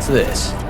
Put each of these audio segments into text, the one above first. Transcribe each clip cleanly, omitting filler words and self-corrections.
What's this?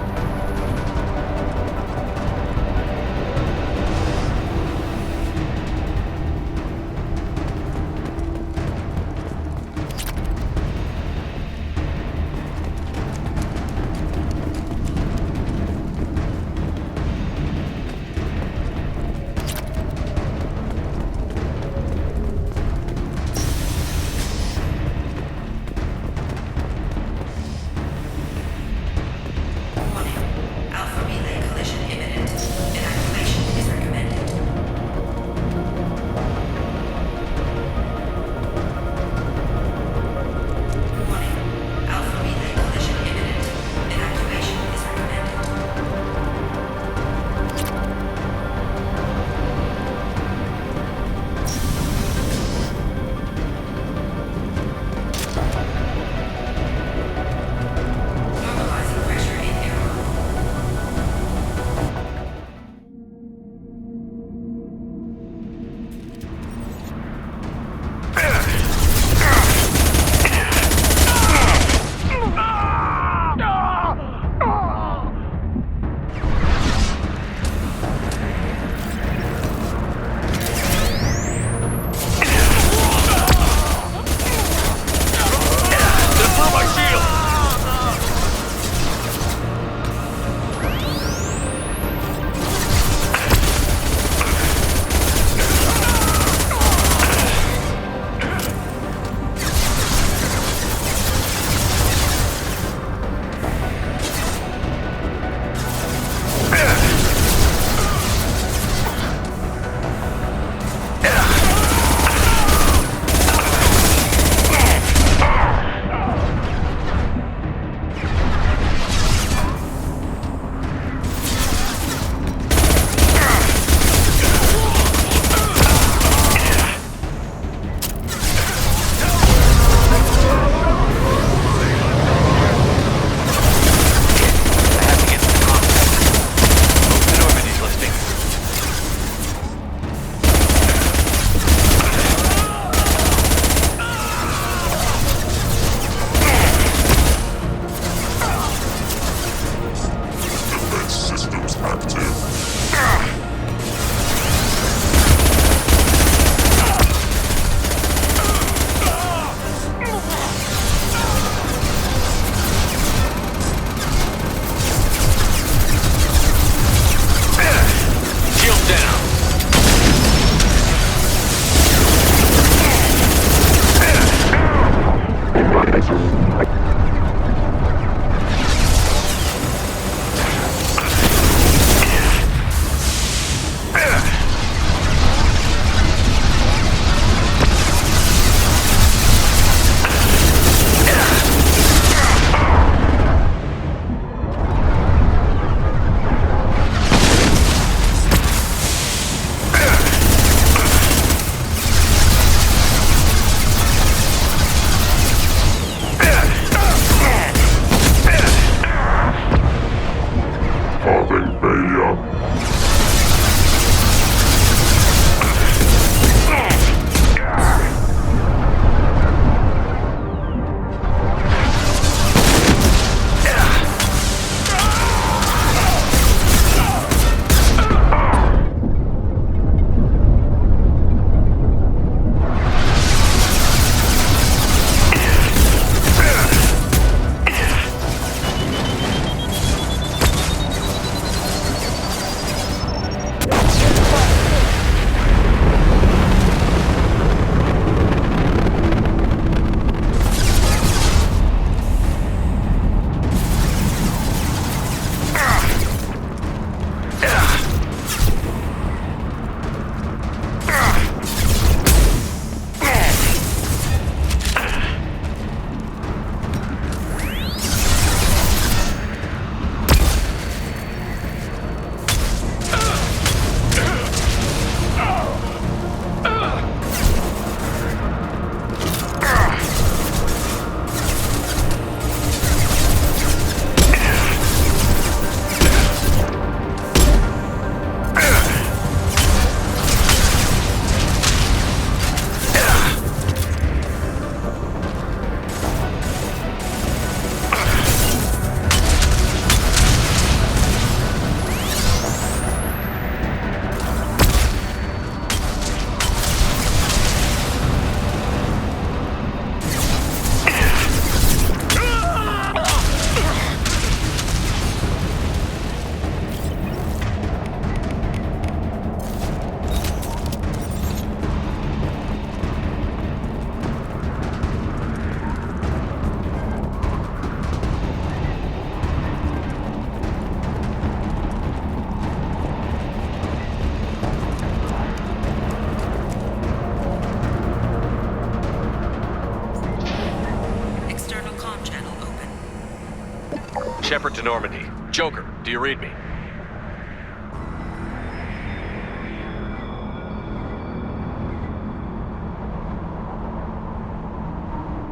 Shepard to Normandy. Joker, do you read me?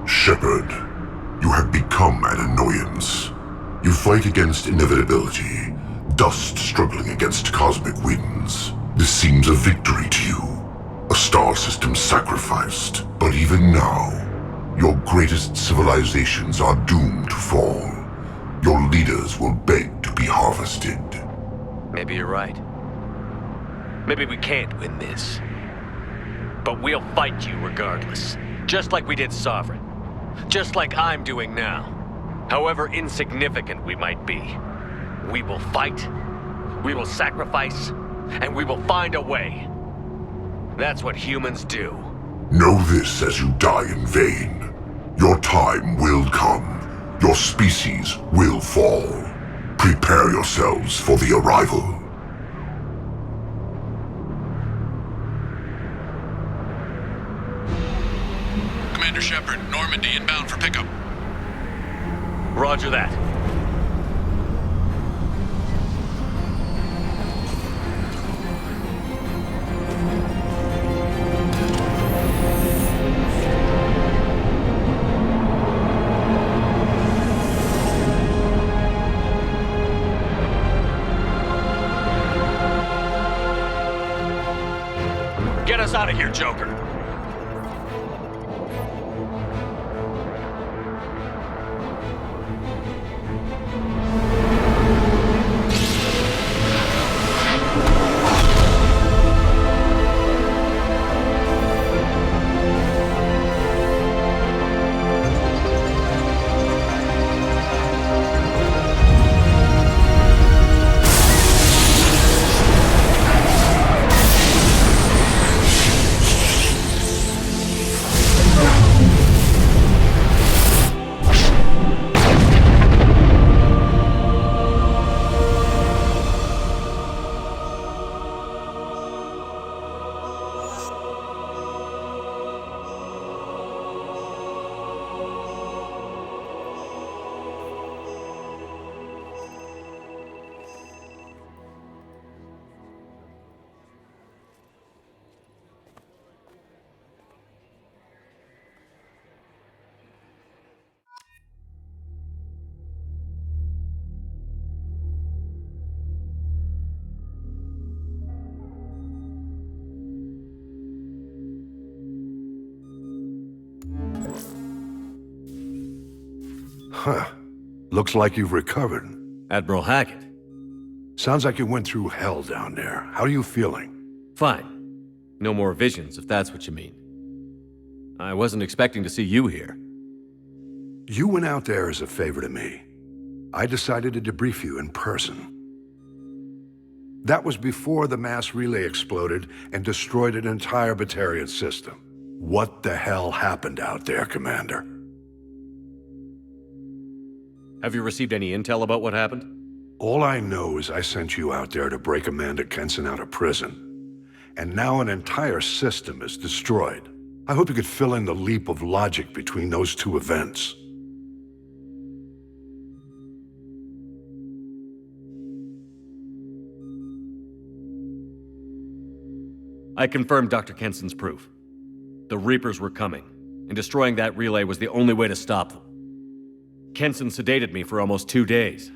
Shepard, you have become an annoyance. You fight against inevitability, dust struggling against cosmic winds. This seems a victory to you, a star system sacrificed. But even now, your greatest civilizations are doomed to fall. Your leaders will beg to be harvested. Maybe you're right. Maybe we can't win this. But we'll fight you regardless. Just like we did Sovereign. Just like I'm doing now. However insignificant we might be. We will fight, we will sacrifice, and we will find a way. That's what humans do. Know this as you die in vain. Your time will come. Your species will fall. Prepare yourselves for the arrival. Commander Shepard, Normandy inbound for pickup. Roger that. Get us out of here, Joker. Huh. Looks like you've recovered. Admiral Hackett. Sounds like you went through hell down there. How are you feeling? Fine. No more visions, if that's what you mean. I wasn't expecting to see you here. You went out there as a favor to me. I decided to debrief you in person. That was before the mass relay exploded and destroyed an entire Batarian system. What the hell happened out there, Commander? Have you received any intel about what happened? All I know is I sent you out there to break Amanda Kenson out of prison. And now an entire system is destroyed. I hope you could fill in the leap of logic between those two events. I confirmed Dr. Kenson's proof. The Reapers were coming, and destroying that relay was the only way to stop them. Kenson sedated me for almost 2 days.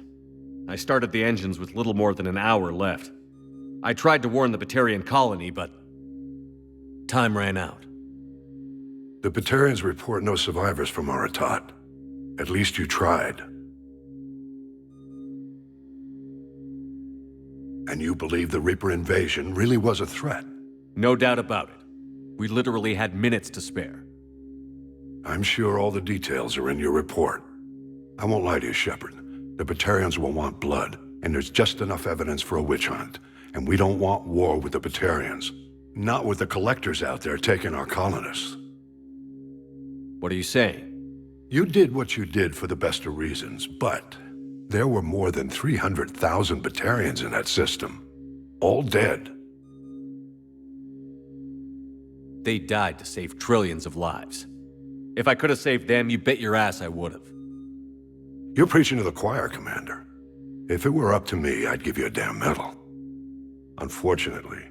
I started the engines with little more than an hour left. I tried to warn the Batarian colony, but time ran out. The Batarians report no survivors from Aratat. At least you tried. And you believe the Reaper invasion really was a threat? No doubt about it. We literally had minutes to spare. I'm sure all the details are in your report. I won't lie to you, Shepard. The Batarians will want blood, and there's just enough evidence for a witch hunt. And we don't want war with the Batarians. Not with the Collectors out there taking our colonists. What are you saying? You did what you did for the best of reasons, but there were more than 300,000 Batarians in that system. All dead. They died to save trillions of lives. If I could have saved them, you bet your ass I would have. You're preaching to the choir, Commander. If it were up to me, I'd give you a damn medal. Unfortunately,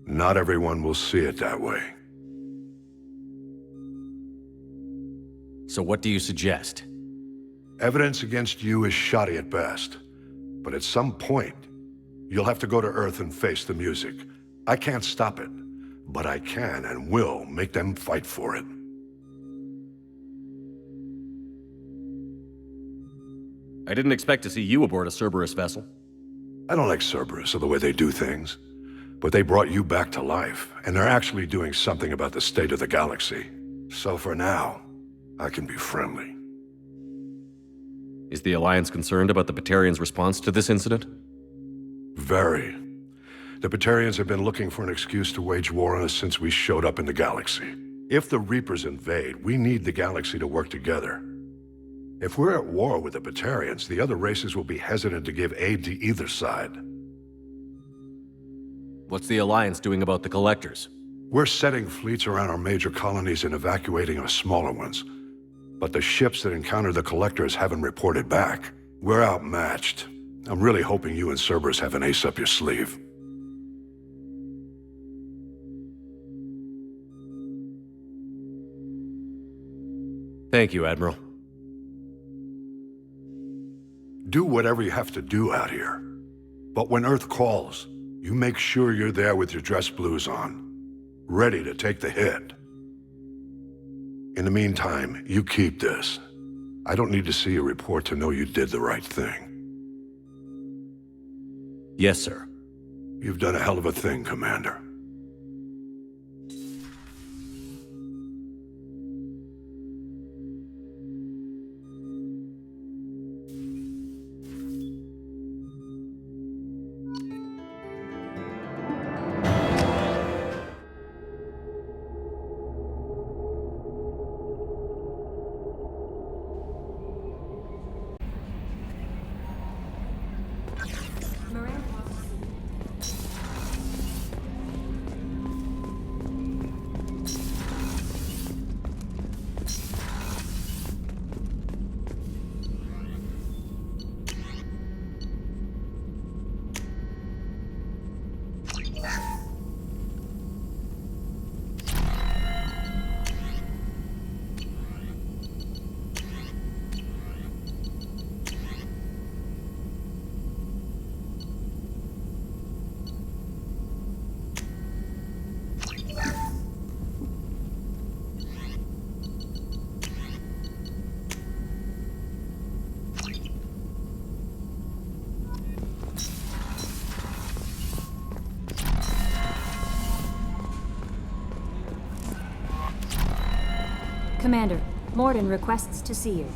not everyone will see it that way. So what do you suggest? Evidence against you is shoddy at best. But at some point, you'll have to go to Earth and face the music. I can't stop it, but I can and will make them fight for it. I didn't expect to see you aboard a Cerberus vessel. I don't like Cerberus or the way they do things, but they brought you back to life, and they're actually doing something about the state of the galaxy. So for now, I can be friendly. Is the Alliance concerned about the Batarians' response to this incident? Very. The Batarians have been looking for an excuse to wage war on us since we showed up in the galaxy. If the Reapers invade, we need the galaxy to work together. If we're at war with the Batarians, the other races will be hesitant to give aid to either side. What's the Alliance doing about the Collectors? We're setting fleets around our major colonies and evacuating our smaller ones. But the ships that encountered the Collectors haven't reported back. We're outmatched. I'm really hoping you and Cerberus have an ace up your sleeve. Thank you, Admiral. Do whatever you have to do out here. But when Earth calls, you make sure you're there with your dress blues on, ready to take the hit. In the meantime, you keep this. I don't need to see a report to know you did the right thing. Yes, sir. You've done a hell of a thing, Commander. Commander, Mordin requests to see you.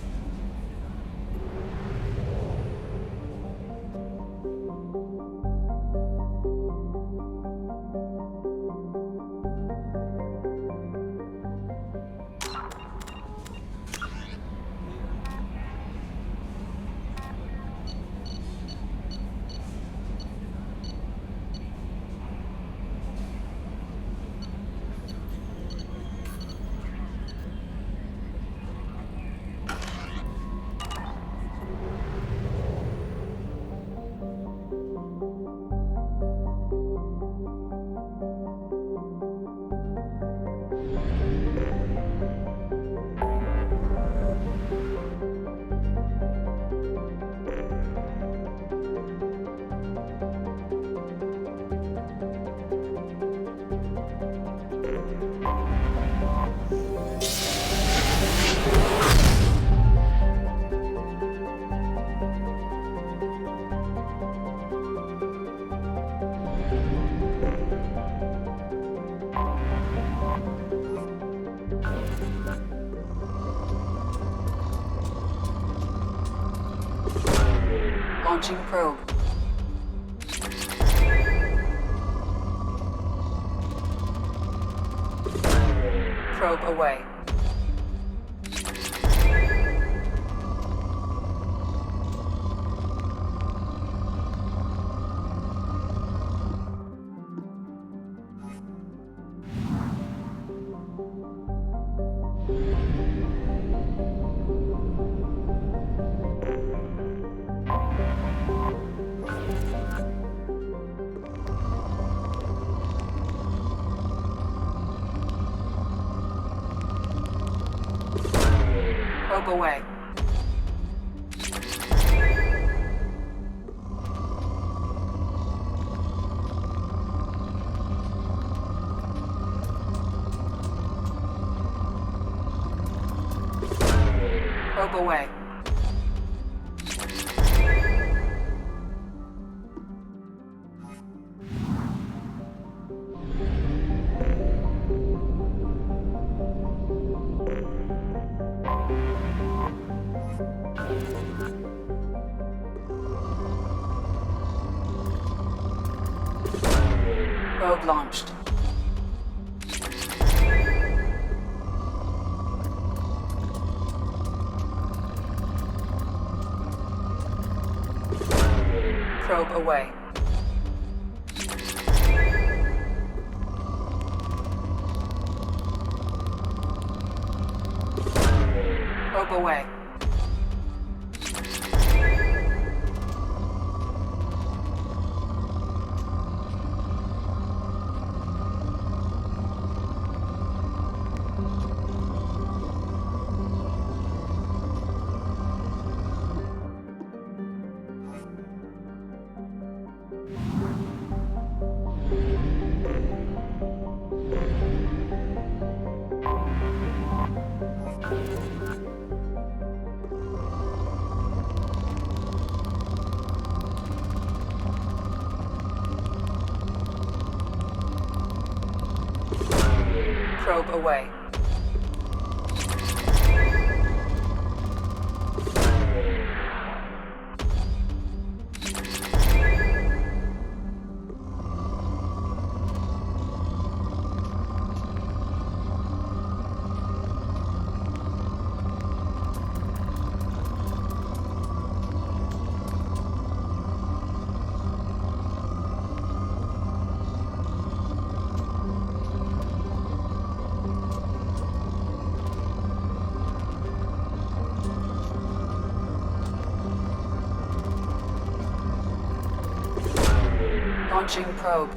Launching probe. Probe away. Probe away. Probe away. Probe launched. Probe away. Probe away. Probe away. Launching probe.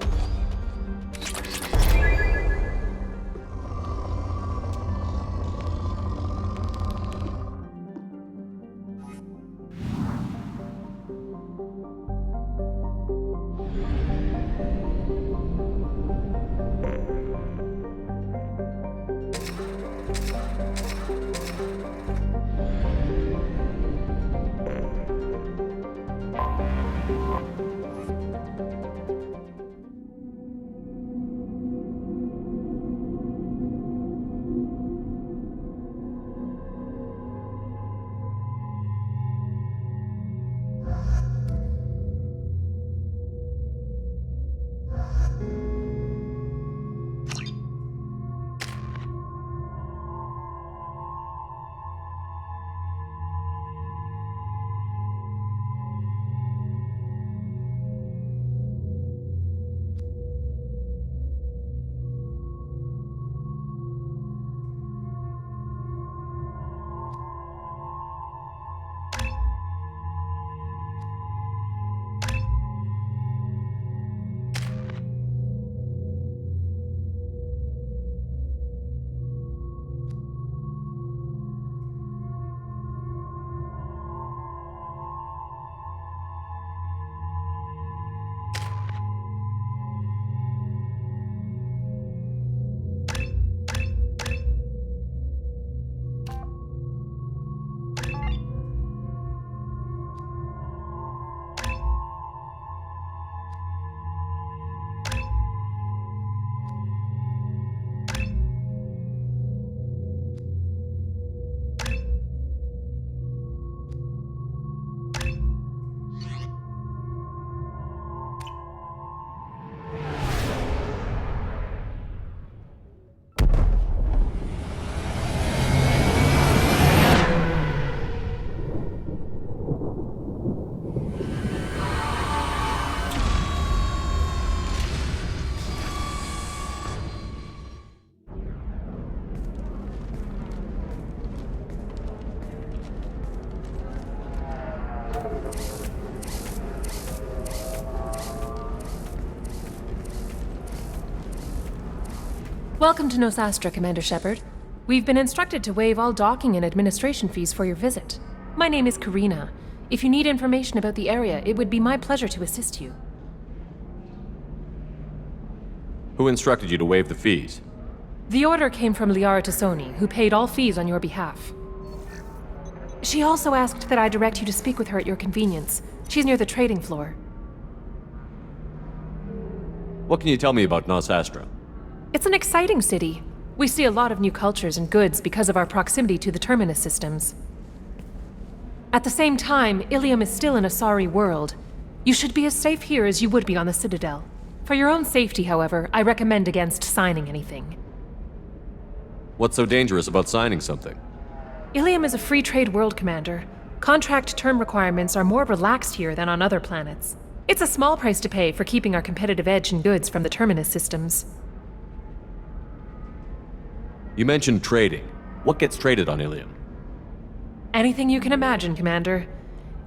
Welcome to Nosastra, Commander Shepard. We've been instructed to waive all docking and administration fees for your visit. My name is Karina. If you need information about the area, it would be my pleasure to assist you. Who instructed you to waive the fees? The order came from Liara Tassoni, who paid all fees on your behalf. She also asked that I direct you to speak with her at your convenience. She's near the trading floor. What can you tell me about Nos Astra? It's an exciting city. We see a lot of new cultures and goods because of our proximity to the Terminus systems. At the same time, Ilium is still an Asari world. You should be as safe here as you would be on the Citadel. For your own safety, however, I recommend against signing anything. What's so dangerous about signing something? Ilium is a free trade world, Commander. Contract term requirements are more relaxed here than on other planets. It's a small price to pay for keeping our competitive edge in goods from the Terminus systems. You mentioned trading. What gets traded on Ilium? Anything you can imagine, Commander.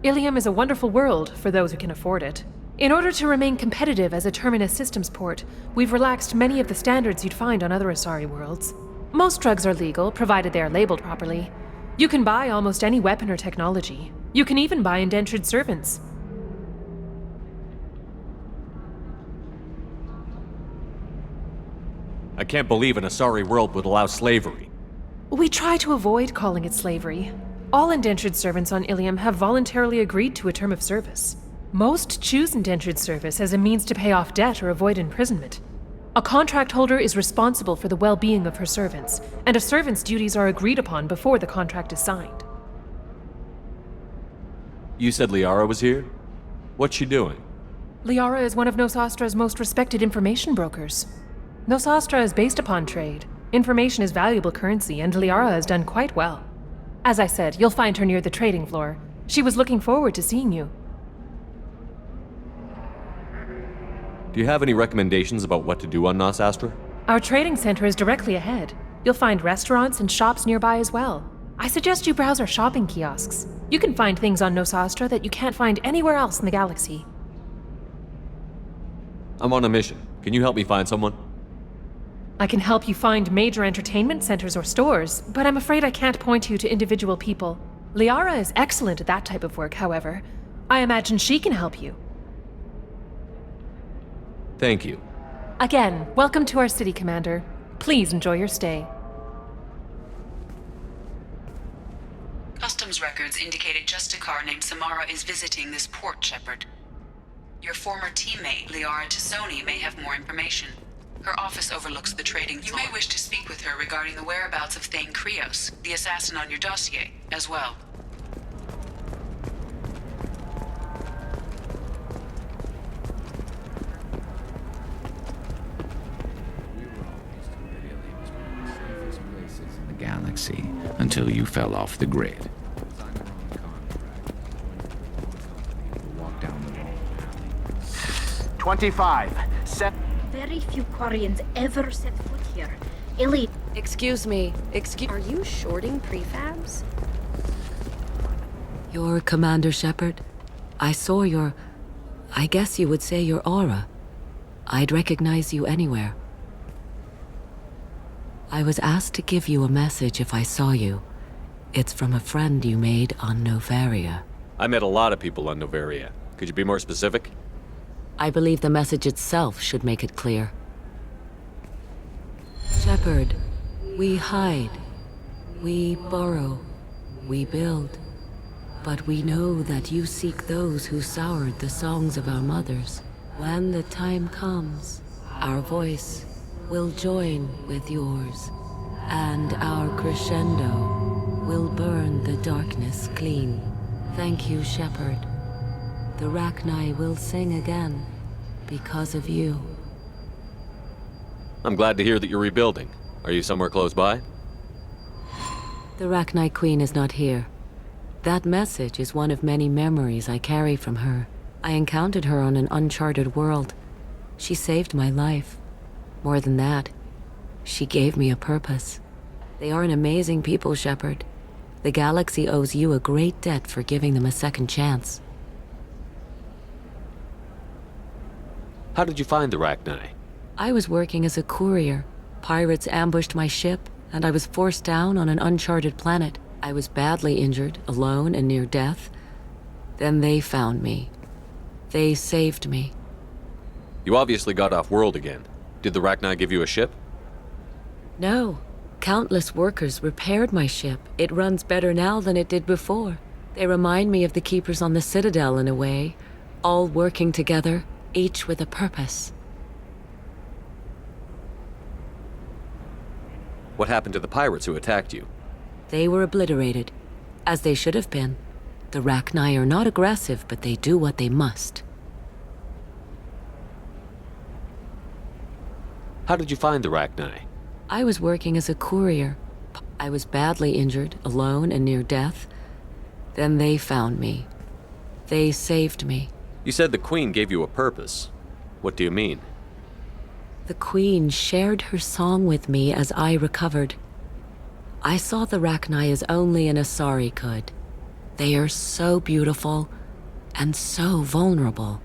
Ilium is a wonderful world for those who can afford it. In order to remain competitive as a Terminus systems port, we've relaxed many of the standards you'd find on other Asari worlds. Most drugs are legal, provided they are labeled properly. You can buy almost any weapon or technology. You can even buy indentured servants. I can't believe an Asari world would allow slavery. We try to avoid calling it slavery. All indentured servants on Ilium have voluntarily agreed to a term of service. Most choose indentured service as a means to pay off debt or avoid imprisonment. A contract holder is responsible for the well-being of her servants, and a servant's duties are agreed upon before the contract is signed. You said Liara was here? What's she doing? Liara is one of Nos Astra's most respected information brokers. Nos Astra is based upon trade. Information is valuable currency, and Liara has done quite well. As I said, you'll find her near the trading floor. She was looking forward to seeing you. Do you have any recommendations about what to do on Nos Astra? Our trading center is directly ahead. You'll find restaurants and shops nearby as well. I suggest you browse our shopping kiosks. You can find things on Nos Astra that you can't find anywhere else in the galaxy. I'm on a mission. Can you help me find someone? I can help you find major entertainment centers or stores, but I'm afraid I can't point you to individual people. Liara is excellent at that type of work, however. I imagine she can help you. Thank you. Again, welcome to our city, Commander. Please enjoy your stay. Customs records indicated just a car named Samara is visiting this port, Shepard. Your former teammate, Liara Tassoni, may have more information. Her office overlooks the trading floor. You may wish to speak with her regarding the whereabouts of Thane Krios, the assassin on your dossier, as well. Galaxy until you fell off the grid. Walk down the wall. 25. Very few Quarians ever set foot here. Illy. Excuse me. Are you shorting prefabs? You're Commander Shepard. I saw I guess you would say your aura. I'd recognize you anywhere. I was asked to give you a message if I saw you. It's from a friend you made on Novaria. I met a lot of people on Novaria. Could you be more specific? I believe the message itself should make it clear. Shepard, we hide. We burrow. We build. But we know that you seek those who soured the songs of our mothers. When the time comes, our voice will join with yours, and our crescendo will burn the darkness clean. Thank you, Shepard. The Rachni will sing again because of you. I'm glad to hear that you're rebuilding. Are you somewhere close by? The Rachni Queen is not here. That message is one of many memories I carry from her. I encountered her on an uncharted world. She saved my life. More than that, she gave me a purpose. They are an amazing people, Shepard. The galaxy owes you a great debt for giving them a second chance. How did you find the Rachni? I was working as a courier. Pirates ambushed my ship, and I was forced down on an uncharted planet. I was badly injured, alone and near death. Then they found me. They saved me. You obviously got off-world again. Did the Rachni give you a ship? No. Countless workers repaired my ship. It runs better now than it did before. They remind me of the Keepers on the Citadel in a way, all working together, each with a purpose. What happened to the pirates who attacked you? They were obliterated, as they should have been. The Rachni are not aggressive, but they do what they must. How did you find the Rachni? I was working as a courier. I was badly injured, alone and near death. Then they found me. They saved me. You said the Queen gave you a purpose. What do you mean? The Queen shared her song with me as I recovered. I saw the Rachni as only an Asari could. They are so beautiful and so vulnerable.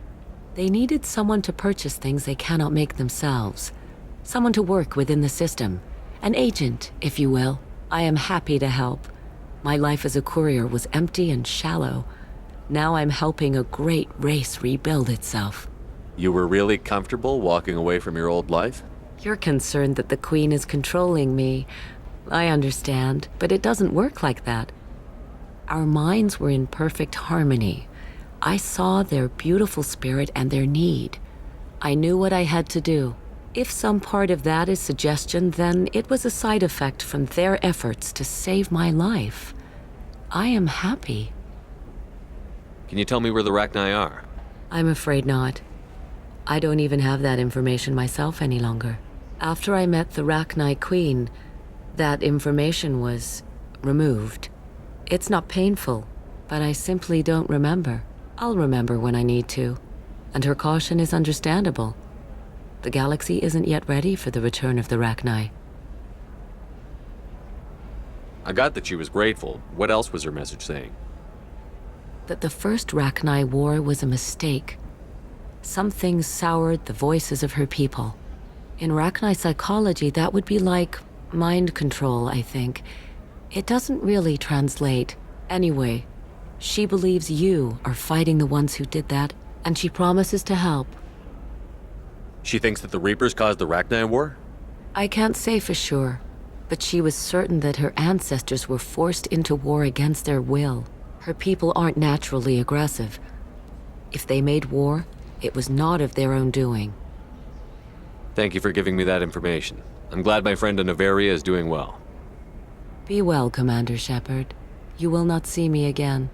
They needed someone to purchase things they cannot make themselves. Someone to work within the system. An agent, if you will. I am happy to help. My life as a courier was empty and shallow. Now I'm helping a great race rebuild itself. You were really comfortable walking away from your old life? You're concerned that the Queen is controlling me. I understand, but it doesn't work like that. Our minds were in perfect harmony. I saw their beautiful spirit and their need. I knew what I had to do. If some part of that is suggestion, then it was a side effect from their efforts to save my life. I am happy. Can you tell me where the Rachni are? I'm afraid not. I don't even have that information myself any longer. After I met the Rachni Queen, that information was removed. It's not painful, but I simply don't remember. I'll remember when I need to, and her caution is understandable. The galaxy isn't yet ready for the return of the Rachni. I got that she was grateful. What else was her message saying? That the first Rachni war was a mistake. Some things soured the voices of her people. In Rachni psychology, that would be like mind control, I think. It doesn't really translate. Anyway, she believes you are fighting the ones who did that, and she promises to help. She thinks that the Reapers caused the Rachni war? I can't say for sure, but she was certain that her ancestors were forced into war against their will. Her people aren't naturally aggressive. If they made war, it was not of their own doing. Thank you for giving me that information. I'm glad my friend in Noveria is doing well. Be well, Commander Shepard. You will not see me again.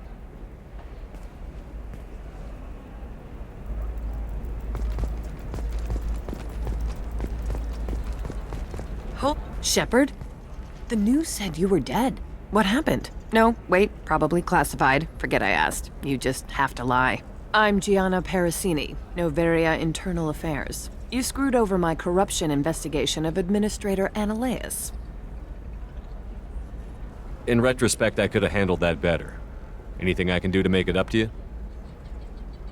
Oh, Shepard? The news said you were dead. What happened? No, wait, probably classified. Forget I asked. You just have to lie. I'm Gianna Parasini, Noveria Internal Affairs. You screwed over my corruption investigation of Administrator Analeus. In retrospect, I could have handled that better. Anything I can do to make it up to you?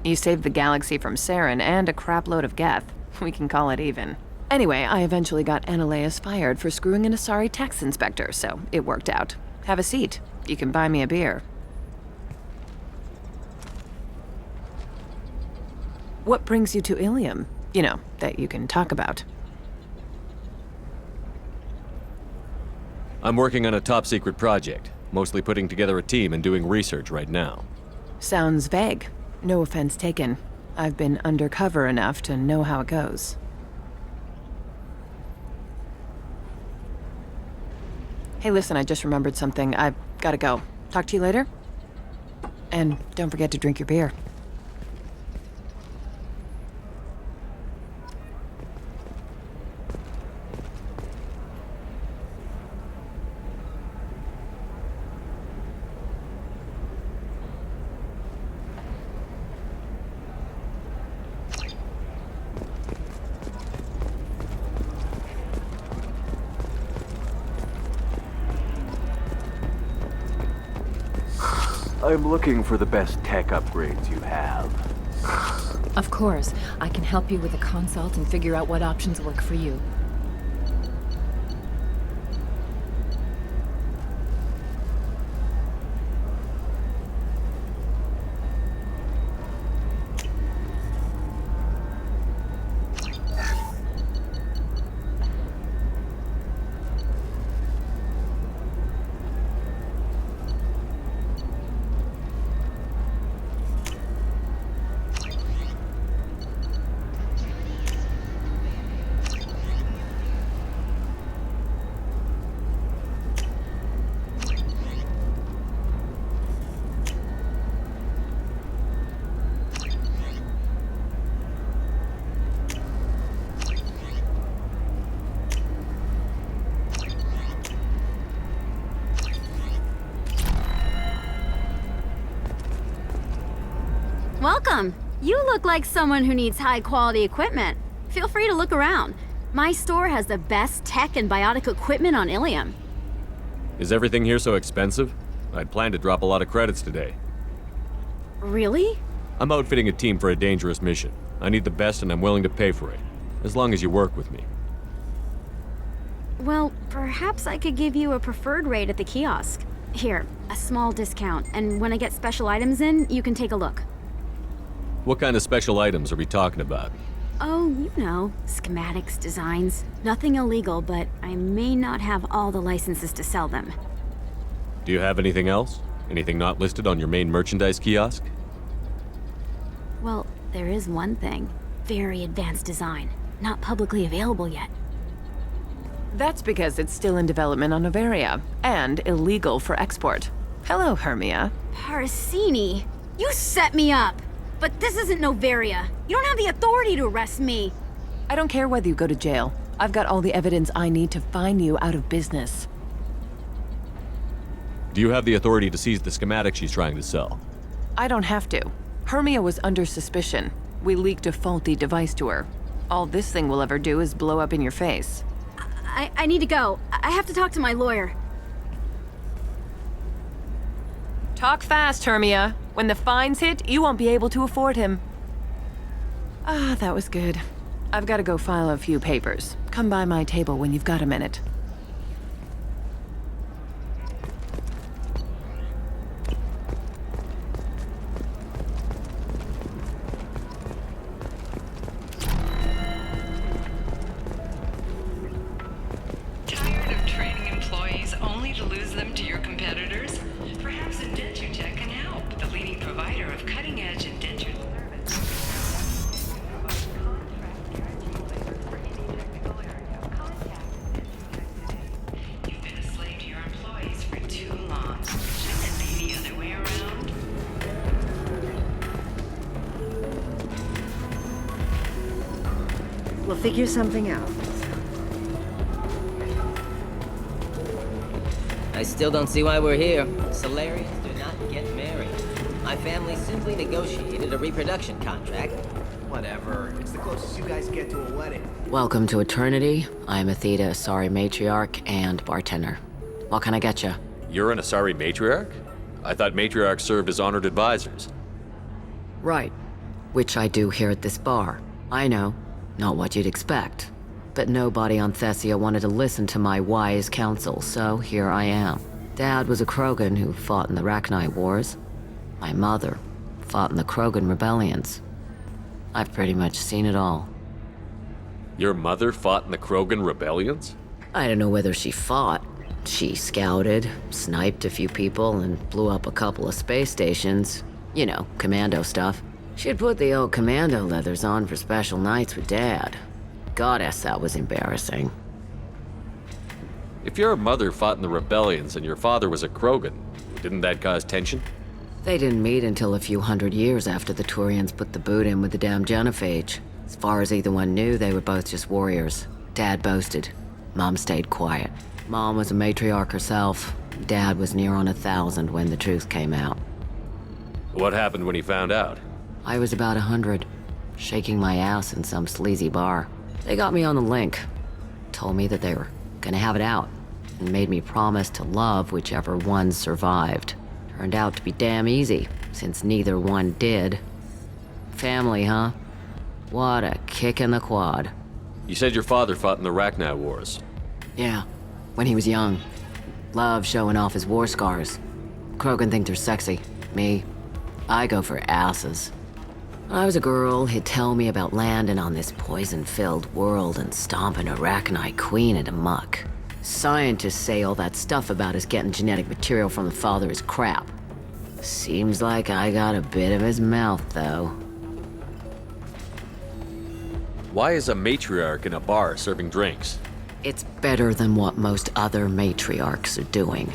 You saved the galaxy from Saren and a crapload of Geth. We can call it even. Anyway, I eventually got Analeus fired for screwing an Asari tax inspector, so it worked out. Have a seat. You can buy me a beer. What brings you to Ilium? You know, that you can talk about. I'm working on a top-secret project, mostly putting together a team and doing research right now. Sounds vague. No offense taken. I've been undercover enough to know how it goes. Hey, listen, I just remembered something. I've gotta go. Talk to you later? And don't forget to drink your beer. I'm looking for the best tech upgrades you have. Of course. I can help you with a consult and figure out what options work for you. Welcome. You look like someone who needs high-quality equipment. Feel free to look around. My store has the best tech and biotic equipment on Ilium. Is everything here so expensive? I'd planned to drop a lot of credits today. Really? I'm outfitting a team for a dangerous mission. I need the best and I'm willing to pay for it, as long as you work with me. Well, perhaps I could give you a preferred rate at the kiosk. Here, a small discount, and when I get special items in, you can take a look. What kind of special items are we talking about? Oh, you know, schematics, designs. Nothing illegal, but I may not have all the licenses to sell them. Do you have anything else? Anything not listed on your main merchandise kiosk? Well, there is one thing. Very advanced design. Not publicly available yet. That's because it's still in development on Noveria, and illegal for export. Hello, Hermia. Parasini! You set me up! But this isn't Noveria. You don't have the authority to arrest me. I don't care whether you go to jail. I've got all the evidence I need to find you out of business. Do you have the authority to seize the schematic she's trying to sell? I don't have to. Hermia was under suspicion. We leaked a faulty device to her. All this thing will ever do is blow up in your face. I need to go. I have to talk to my lawyer. Talk fast, Hermia. When the fines hit, you won't be able to afford him. Ah, that was good. I've got to go file a few papers. Come by my table when you've got a minute. Tired of training employees only to lose them to your competitors? Perhaps IndentureTech can help, the leading provider of cutting-edge indenture service. You've been a slave to your employees for too long. Shouldn't it be the other way around? We'll figure something out. I still don't see why we're here. Solarians do not get married. My family simply negotiated a reproduction contract. Whatever. It's the closest you guys get to a wedding. Welcome to Eternity. I'm Athena Asari Matriarch and bartender. What can I get you? You're an Asari Matriarch? I thought Matriarchs served as honored advisors. Right. Which I do here at this bar. I know. Not what you'd expect. But nobody on Thessia wanted to listen to my wise counsel, so here I am. Dad was a Krogan who fought in the Rachni Wars. My mother fought in the Krogan rebellions. I've pretty much seen it all. Your mother fought in the Krogan rebellions? I don't know whether she fought. She scouted, sniped a few people, and blew up a couple of space stations. You know, commando stuff. She'd put the old commando leathers on for special nights with Dad. Goddess, that was embarrassing. If your mother fought in the rebellions and your father was a Krogan, didn't that cause tension? They didn't meet until a few hundred years after the Turians put the boot in with the damn genophage. As far as either one knew, they were both just warriors. Dad boasted. Mom stayed quiet. Mom was a matriarch herself. Dad was near on 1,000 when the truth came out. What happened when he found out? I was about 100, shaking my ass in some sleazy bar. They got me on the link. Told me that they were gonna have it out, and made me promise to love whichever one survived. Turned out to be damn easy, since neither one did. Family, huh? What a kick in the quad. You said your father fought in the Rachni Wars. Yeah, when he was young. Love showing off his war scars. Krogan think they're sexy. Me, I go for asses. When I was a girl, he'd tell me about landing on this poison-filled world and stomping a Rachni queen into muck. Scientists say all that stuff about us getting genetic material from the father is crap. Seems like I got a bit of his mouth, though. Why is a matriarch in a bar serving drinks? It's better than what most other matriarchs are doing.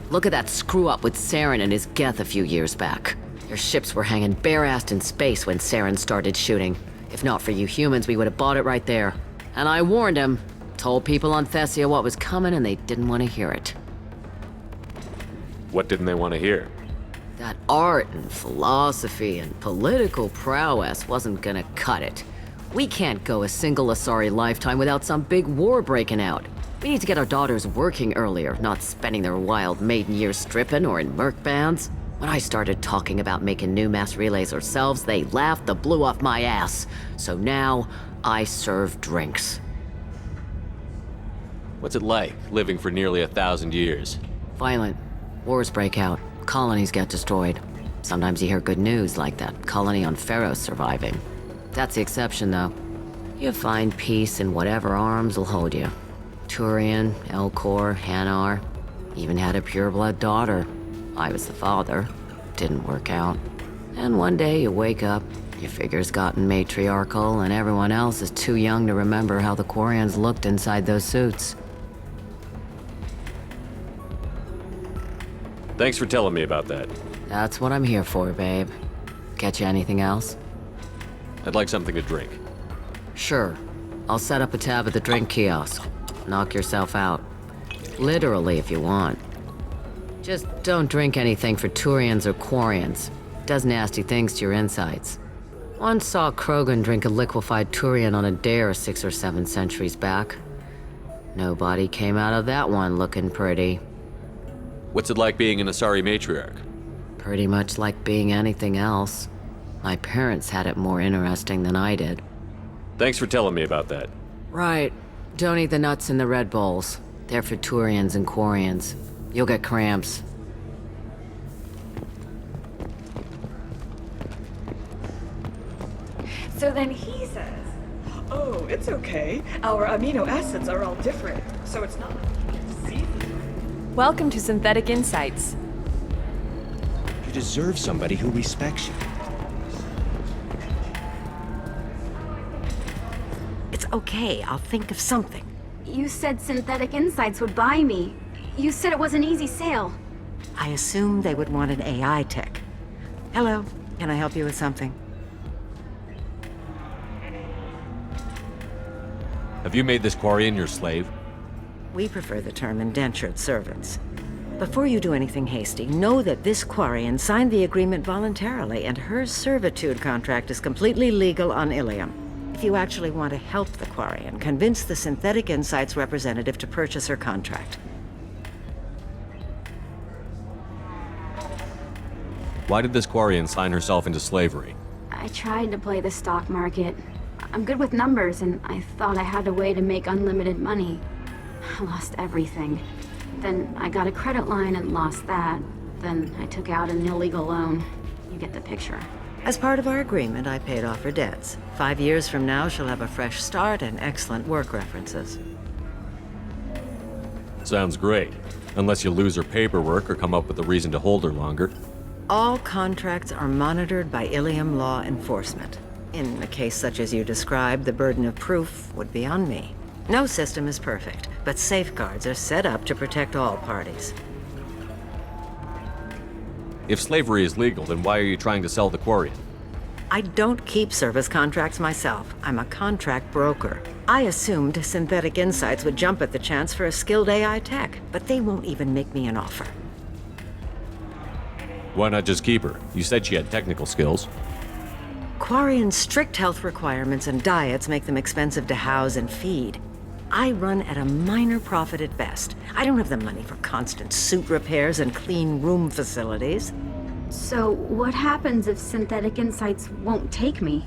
Look at that screw-up with Saren and his Geth a few years back. Their ships were hanging bare-assed in space when Saren started shooting. If not for you humans, we would have bought it right there. And I warned him. Told people on Thessia what was coming and they didn't want to hear it. What didn't they want to hear? That art and philosophy and political prowess wasn't gonna cut it. We can't go a single Asari lifetime without some big war breaking out. We need to get our daughters working earlier, not spending their wild maiden years stripping or in merc bands. When I started talking about making new mass relays ourselves, they laughed the blue off my ass. So now, I serve drinks. What's it like, living for nearly 1,000 years? Violent. Wars break out. Colonies get destroyed. Sometimes you hear good news, like that colony on Pharaoh surviving. That's the exception, though. You find peace in whatever arms will hold you. Turian, Elcor, Hanar. Even had a pureblood daughter. I was the father. Didn't work out. And one day you wake up, your figure's gotten matriarchal, and everyone else is too young to remember how the Quarians looked inside those suits. Thanks for telling me about that. That's what I'm here for, babe. Get you anything else? I'd like something to drink. Sure. I'll set up a tab at the drink kiosk. Knock yourself out. Literally, if you want. Just don't drink anything for Turians or Quarians. Does nasty things to your insides. Once saw Krogan drink a liquefied Turian on a dare 6 or 7 centuries back. Nobody came out of that one looking pretty. What's it like being an Asari matriarch? Pretty much like being anything else. My parents had it more interesting than I did. Thanks for telling me about that. Right. Don't eat the nuts in the Red Bowls. They're for Turians and Quarians. You'll get cramps. So then he says, oh, it's okay. Our amino acids are all different, so it's not see. Welcome to Synthetic Insights. You deserve somebody who respects you. It's okay, I'll think of something. You said Synthetic Insights would buy me. You said it was an easy sale. I assumed they would want an AI tech. Hello, can I help you with something? Have you made this Quarian your slave? We prefer the term indentured servants. Before you do anything hasty, know that this Quarian signed the agreement voluntarily, and her servitude contract is completely legal on Ilium. If you actually want to help the Quarian, convince the Synthetic Insights representative to purchase her contract. Why did this Quarian sign herself into slavery? I tried to play the stock market. I'm good with numbers, and I thought I had a way to make unlimited money. I lost everything. Then I got a credit line and lost that. Then I took out an illegal loan. You get the picture. As part of our agreement, I paid off her debts. 5 years from now, she'll have a fresh start and excellent work references. Sounds great. Unless you lose her paperwork or come up with a reason to hold her longer. All contracts are monitored by Ilium law enforcement. In a case such as you described, the burden of proof would be on me. No system is perfect, but safeguards are set up to protect all parties. If slavery is legal, then why are you trying to sell the Quarian? I don't keep service contracts myself. I'm a contract broker. I assumed Synthetic Insights would jump at the chance for a skilled AI tech, but they won't even make me an offer. Why not just keep her? You said she had technical skills. Quarian's strict health requirements and diets make them expensive to house and feed. I run at a minor profit at best. I don't have the money for constant suit repairs and clean room facilities. So what happens if Synthetic Insights won't take me?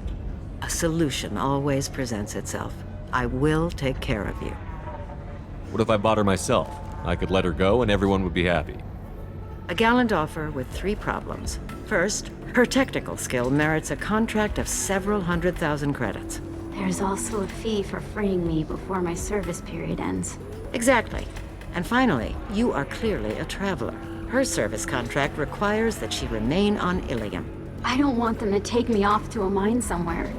A solution always presents itself. I will take care of you. What if I bought her myself? I could let her go and everyone would be happy. A gallant offer with 3 problems. First, her technical skill merits a contract of several 100,000 credits. There's also a fee for freeing me before my service period ends. Exactly. And finally, you are clearly a traveler. Her service contract requires that she remain on Ilium. I don't want them to take me off to a mine somewhere.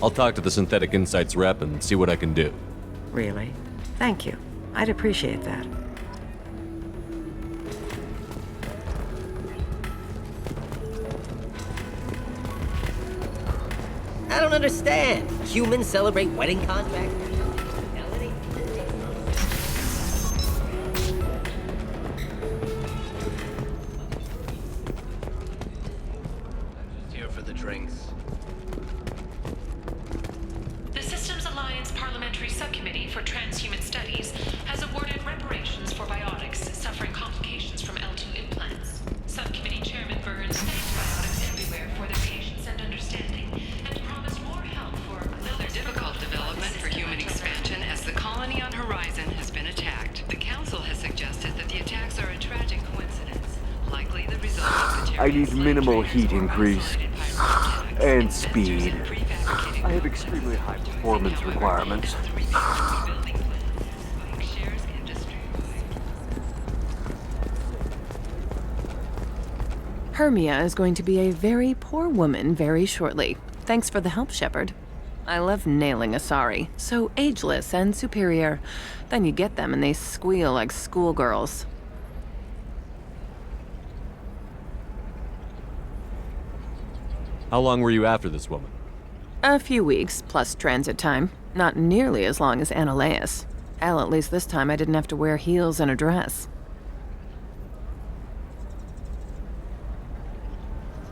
I'll talk to the Synthetic Insights rep and see what I can do. Really? Thank you. I'd appreciate that. I don't understand. Humans celebrate wedding contracts. I need minimal heat increase. And speed. I have extremely high performance requirements. Hermia is going to be a very poor woman very shortly. Thanks for the help, Shepard. I love nailing Asari. So ageless and superior. Then you get them and they squeal like schoolgirls. How long were you after this woman? A few weeks, plus transit time. Not nearly as long as Annaleus. Hell, at least this time I didn't have to wear heels and a dress.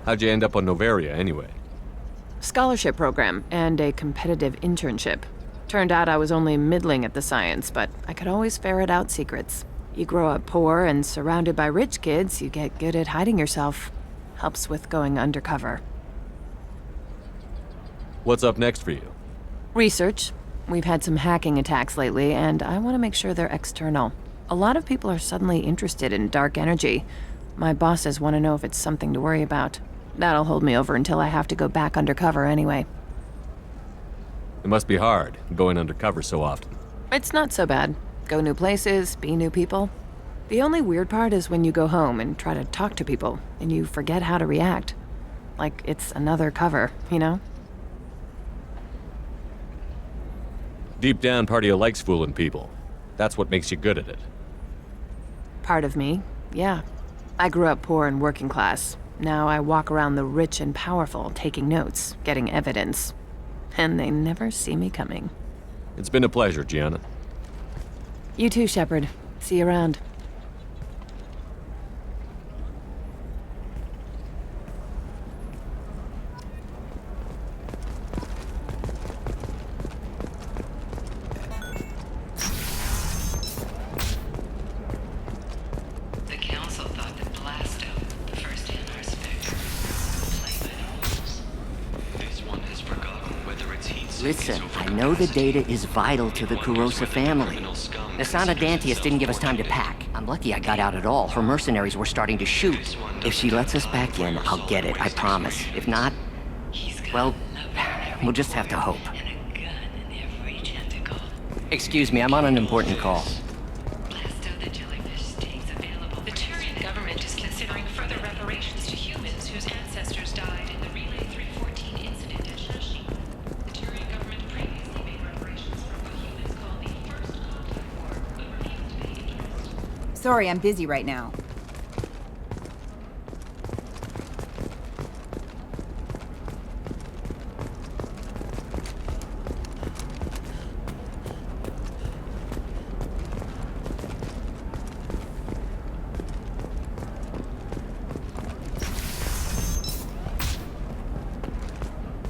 How'd you end up on Noveria, anyway? Scholarship program and a competitive internship. Turned out I was only middling at the science, but I could always ferret out secrets. You grow up poor and surrounded by rich kids, you get good at hiding yourself. Helps with going undercover. What's up next for you? Research. We've had some hacking attacks lately, and I want to make sure they're external. A lot of people are suddenly interested in dark energy. My bosses want to know if it's something to worry about. That'll hold me over until I have to go back undercover anyway. It must be hard, going undercover so often. It's not so bad. Go new places, be new people. The only weird part is when you go home and try to talk to people, and you forget how to react. Like it's another cover, you know? Deep down, part of you likes fooling people. That's what makes you good at it. Part of me, yeah. I grew up poor and working class. Now I walk around the rich and powerful, taking notes, getting evidence. And they never see me coming. It's been a pleasure, Gianna. You too, Shepard. See you around. Listen, I know the data is vital to the Kurosa family. Nasana Dantius didn't give us time to pack. I'm lucky I got out at all. Her mercenaries were starting to shoot. If she lets us back in, I'll get it, I promise. If not, well, we'll just have to hope. Excuse me, I'm on an important call. The Turian government is considering further reparations to humans whose ancestors died in the Relay 314 incident at Shashi. The Turian government previously made reparations for what humans call the First Conflict War, but refused to pay interest. Sorry, I'm busy right now.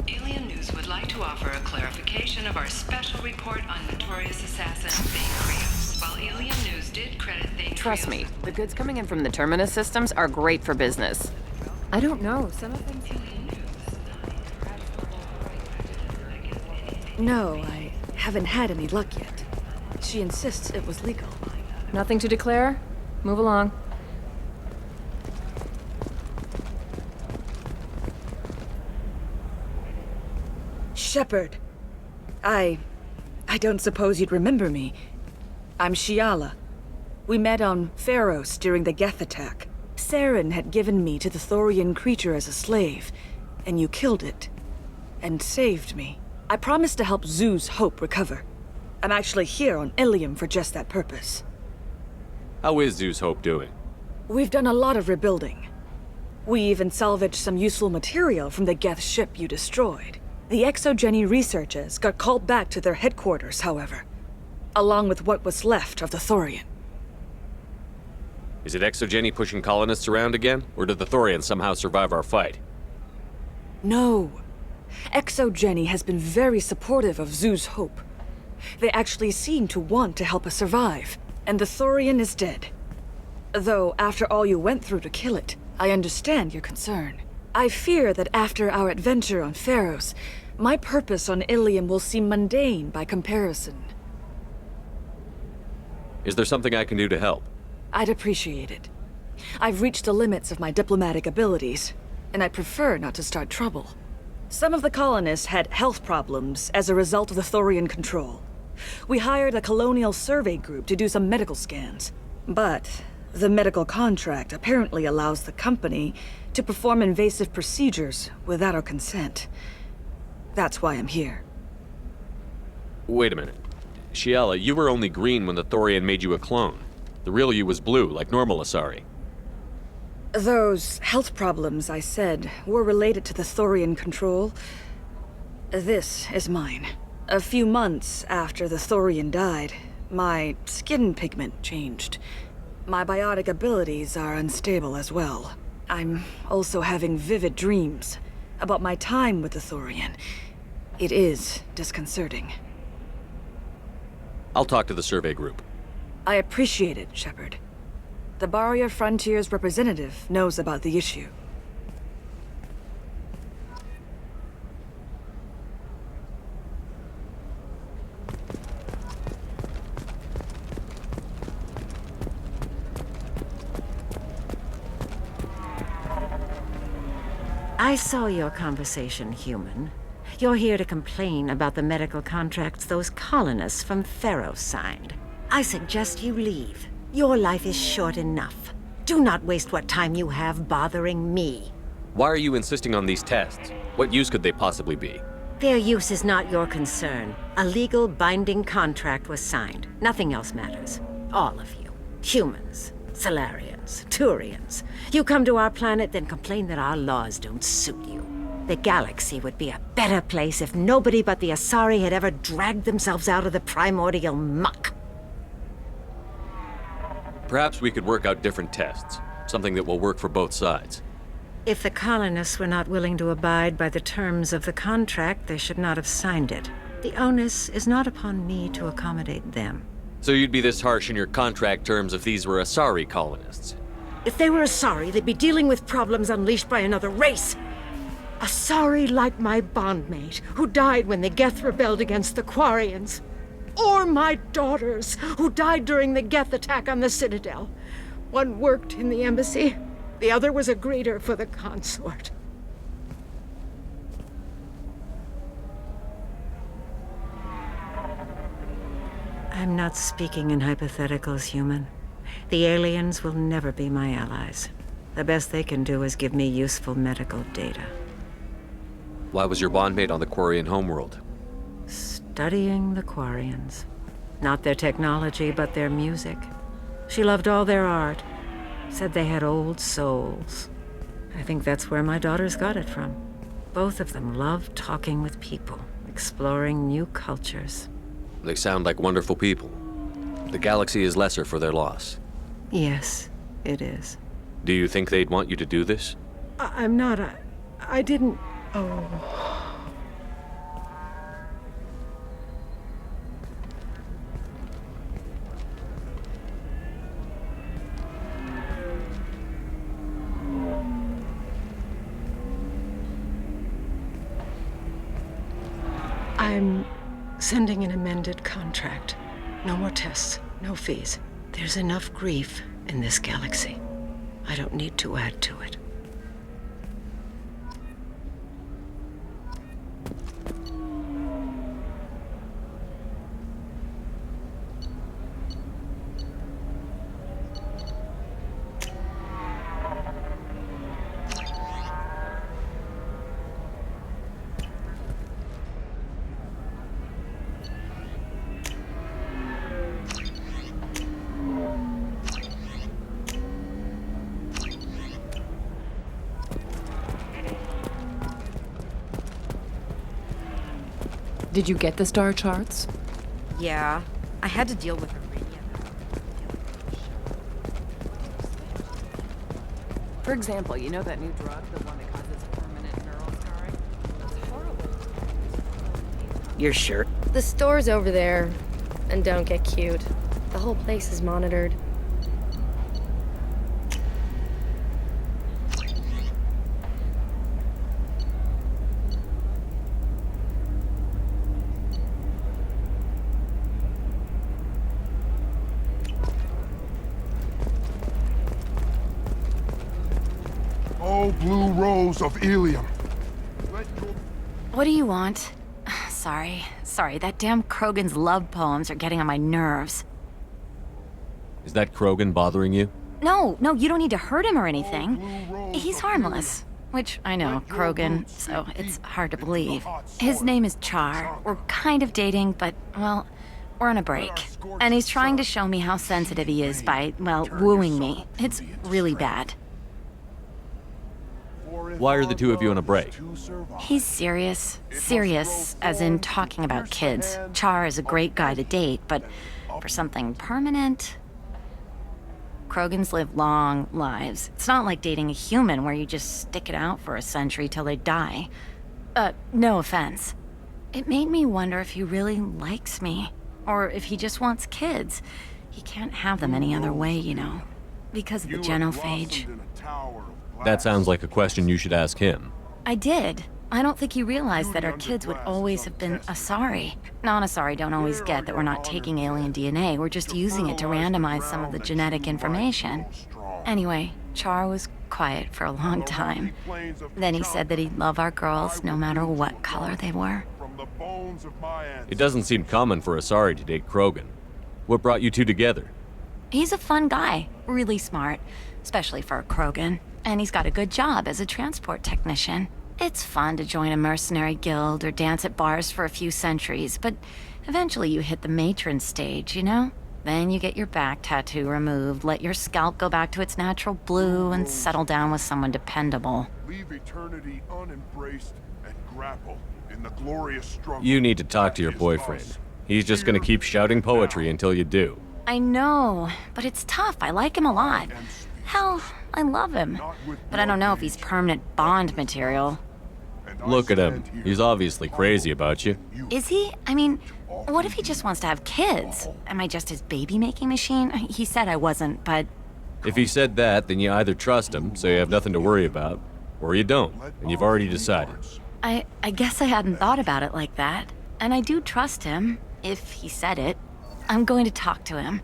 Alien News would like to offer a clarification of our special report on notorious assassin Thane Krios. While Alien News did credit Thane Trust me, the goods coming in from the Terminus systems are great for business. I don't know. Some of them seem... No, I haven't had any luck yet. She insists it was legal. Nothing to declare? Move along. Shepard. I don't suppose you'd remember me. I'm Shiala. We met on Pharos during the Geth attack. Saren had given me to the Thorian creature as a slave, and you killed it. And saved me. I promised to help Zeus Hope recover. I'm actually here on Ilium for just that purpose. How is Zeus Hope doing? We've done a lot of rebuilding. We even salvaged some useful material from the Geth ship you destroyed. The Exogeny researchers got called back to their headquarters, however, along with what was left of the Thorian. Is it Exogeny pushing colonists around again? Or did the Thorians somehow survive our fight? No. Exogeny has been very supportive of Zeus Hope. They actually seem to want to help us survive, and the Thorian is dead. Though, after all you went through to kill it, I understand your concern. I fear that after our adventure on Pharos, my purpose on Ilium will seem mundane by comparison. Is there something I can do to help? I'd appreciate it. I've reached the limits of my diplomatic abilities, and I prefer not to start trouble. Some of the colonists had health problems as a result of the Thorian control. We hired a colonial survey group to do some medical scans. But the medical contract apparently allows the company to perform invasive procedures without our consent. That's why I'm here. Wait a minute. Shiala, you were only green when the Thorian made you a clone. The real you was blue, like normal Asari. Those health problems I said were related to the Thorian control. This is mine. A few months after the Thorian died, my skin pigment changed. My biotic abilities are unstable as well. I'm also having vivid dreams about my time with the Thorian. It is disconcerting. I'll talk to the survey group. I appreciate it, Shepard. The Barrier Frontiers representative knows about the issue. I saw your conversation, human. You're here to complain about the medical contracts those colonists from Feros signed. I suggest you leave. Your life is short enough. Do not waste what time you have bothering me. Why are you insisting on these tests? What use could they possibly be? Their use is not your concern. A legal, binding contract was signed. Nothing else matters. All of you. Humans, Salarians, Turians. You come to our planet, then complain that our laws don't suit you. The galaxy would be a better place if nobody but the Asari had ever dragged themselves out of the primordial muck. Perhaps we could work out different tests. Something that will work for both sides. If the colonists were not willing to abide by the terms of the contract, they should not have signed it. The onus is not upon me to accommodate them. So you'd be this harsh in your contract terms if these were Asari colonists? If they were Asari, they'd be dealing with problems unleashed by another race. Asari like my bondmate, who died when the Geth rebelled against the Quarians. Or my daughters, who died during the Geth attack on the Citadel. One worked in the embassy, the other was a greeter for the consort. I'm not speaking in hypotheticals, human. The aliens will never be my allies. The best they can do is give me useful medical data. Why was your bondmate on the Quarian homeworld? Studying the Quarians. Not their technology, but their music. She loved all their art. Said they had old souls. I think that's where my daughters got it from. Both of them loved talking with people, exploring new cultures. They sound like wonderful people. The galaxy is lesser for their loss. Yes, it is. Do you think they'd want you to do this? I'm not. I didn't. Oh. I'm sending an amended contract. No more tests, no fees. There's enough grief in this galaxy. I don't need to add to it. Did you get the star charts? Yeah, I had to deal with her. For example, you know that new drug, the one that causes permanent neural scarring? It's horrible. Your shirt? The store's over there. And don't get cute. The whole place is monitored. no blue rose of Ilium. What do you want? Sorry, that damn Krogan's love poems are getting on my nerves. Is that Krogan bothering you? No, you don't need to hurt him or anything. He's harmless. Which, I know, Krogan, so it's hard to believe. His name is Char. We're kind of dating, but, well, we're on a break. And he's trying to show me how sensitive he is by, well, wooing me. It's really bad. Why are the two of you on a break? He's serious. Serious, as in talking about kids. Char is a great guy to date, but for something permanent... Krogans live long lives. It's not like dating a human where you just stick it out for a century till they die. No offense. It made me wonder if he really likes me. Or if he just wants kids. He can't have them any other way, you know. Because of the genophage. That sounds like a question you should ask him. I did. I don't think he realized that our kids would always have been Asari. Non-Asari don't always get that we're not taking alien DNA, we're just using it to randomize some of the genetic information. Anyway, Char was quiet for a long time. Then he said that he'd love our girls no matter what color they were. It doesn't seem common for Asari to date Krogan. What brought you two together? He's a fun guy, really smart, especially for a Krogan. And he's got a good job as a transport technician. It's fun to join a mercenary guild or dance at bars for a few centuries, but eventually you hit the matron stage, you know? Then you get your back tattoo removed, let your scalp go back to its natural blue, and settle down with someone dependable. Leave eternity unembraced and grapple in the glorious struggle. You need to talk to your boyfriend. He's just gonna keep shouting poetry until you do. I know, but it's tough. I like him a lot. Hell, I love him. But I don't know if he's permanent Bond material. Look at him. He's obviously crazy about you. Is he? I mean, what if he just wants to have kids? Am I just his baby-making machine? He said I wasn't, but... If he said that, then you either trust him, so you have nothing to worry about, or you don't, and you've already decided. I guess I hadn't thought about it like that. And I do trust him, if he said it. I'm going to talk to him.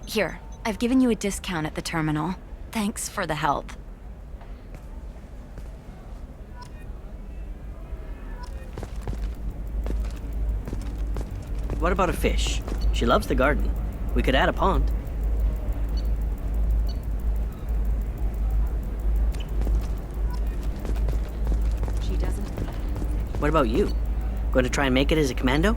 Here, I've given you a discount at the terminal. Thanks for the help. What about a fish? She loves the garden. We could add a pond. She doesn't. What about you? Going to try and make it as a commando?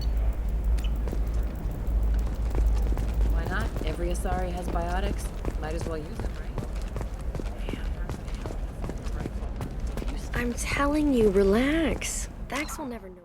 Why not? Every Asari has biotics. Might as well use them, right? I'm telling you, relax. Dax will never know.